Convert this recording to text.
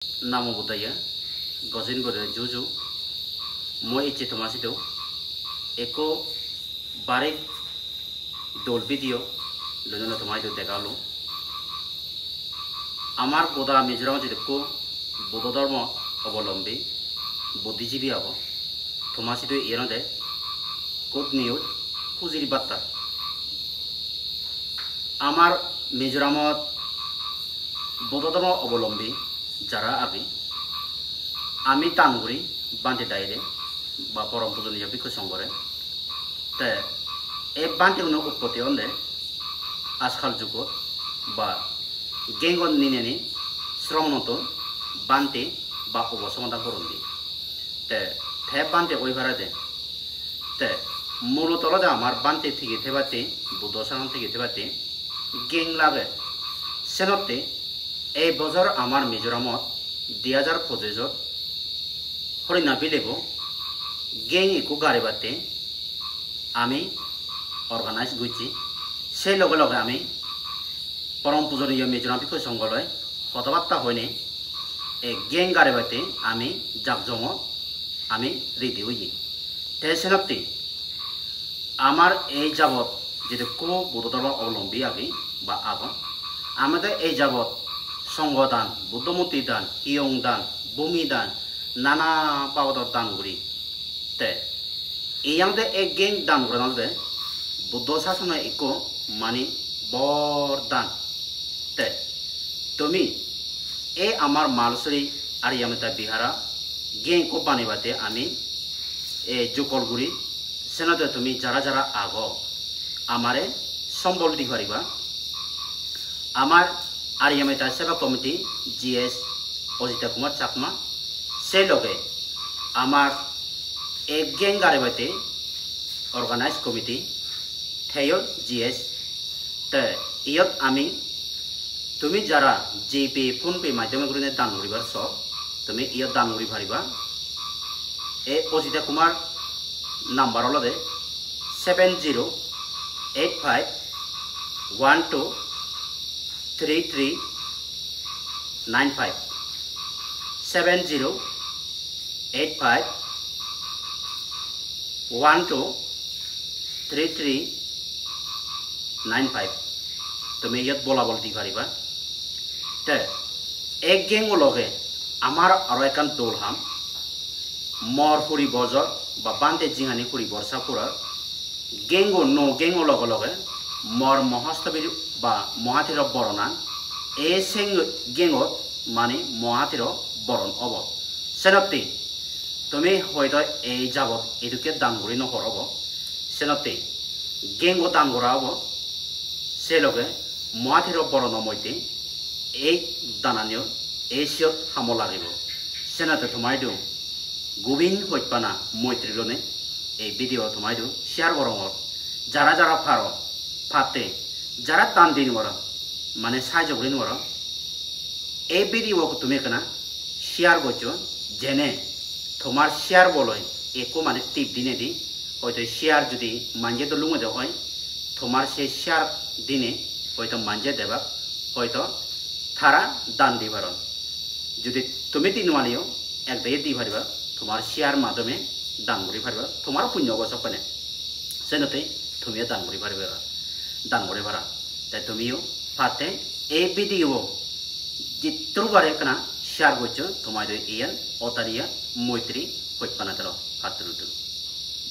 Namo Buddhaya, Gozin Buddha Juju, Moi Chitomasito, Echo Barik Dol Video, Luna Tomato de Galo, Amar Buddha Mizoram Jidko, Bododormo, Obolombi, Buddhijibiabo, Tomasito Irande, Good News, Huziribata. Amar Mizoramot Bododormo Obolombi. Jara abi ami tanguri bante daire ba porom pujoni biko songore te e bante uno uppoti onde askal jugo ba gengon nineni sromnoto bante ba obosomonda korundi te bante oibarade te mulotolode amar bante thigi thebate budosan thigi thebate geng lage senote এই বছর আমার মিজোরামত 2025 Harina বিলেবো gang ইকু গাড়িবাতে আমি organise গইছি সেই লগে লগে আমি পরম পূজনীয় মিজোরাম বিষয় সংঘলয় হতবার্তা হইনে এই গেং গাড়িবাতে আমি জাকজম আমি রেডি হই তেসেনতি আমার এই যাবত যেটা কো বৌদ্ধধর্ম অবলম্বী আগে বা আগন আমাদের এই যাবত সংগদান বুদ্ধমূর্তি দান ইয়ং দান ভূমি দান নানা পাওয়ার দান করি তে ইয়াংদে এক গেং দান করে নালদে বুদ্ধ শাসনে ইকো মানি বর দান তে তুমি এ আমার মালসরি আর ইয়ামেতা বিহারা গেং কো বানিবাতে আমি এ জুকলগুড়ি সেনাতে তুমি যারা যারা আগ আমারে সম্বল দি পারিবা আমার Ariameta Seva Committee, GS Ojita Kumar Chakma, Seloge, Amar a Gengaribate Organized Committee, Tayo GS, the Iot Ami, Tumi Jara, GP Punpi, my Demogrine Dan River so, to me Iot Dan Rivariba, a Ojita Kumar number all of it 7085 12 3395 7085 12 3395 তুমি ইয়াত বলা বলতি পারিবা তে এক gang লগে আমার আর একান দোল হাম মর ফুরি বজর বা বান্দে জিহানি ফুরি বর্ষা পুরা গেঙ্গো নো গেঙ্গো লগে লগে মর মহস্তবীর বা মহাতির বরণান এ সেং গেঙ্গত মানে মহাতির বরণ অব সেনতি তুমি হয়তো এই যাবত এদুকে দান করি নকরব সেনতি গেঙ্গ দান করা হব সে লগে মহাতির বরণ মধ্যে এই দানানিও এই সিয়ত হাম লাগিব সেনাতে তোমাই দিও গোবিন হইপানা মৈত্রীলনে এই ভিডিও তোমাই দিও শেয়ার করঙর যারা যারা ফার ফাতে যারা টান দিন বড় মানে সাহায্য করিন বড় এই ভিডিও তুমি কেনা শেয়ার করছো জেনে তোমার শেয়ার বলয় একো মানে টিপ দিনে দি হয়তো শেয়ার যদি মানজে তো লুঙে দেওয়া হয় তোমার সেই শেয়ার দিনে হয়তো মানজে দেবা হয়তো তারা দান দিবার যদি তুমি দিন মালিও একদাই দি পারিবা তোমার শেয়ার মাধ্যমে দান করি পারিবা তোমার পুণ্য অবসর কেনে সেনতে তুমিও দান করি পারিবা দান করে পারা তাই তুমিও পাতে এই ভিডিও জিত্রুবারে কেনা শেয়ার করছো তোমাদের ইয়ান অতারিয়া মৈত্রী হইপানা তেল পাত্র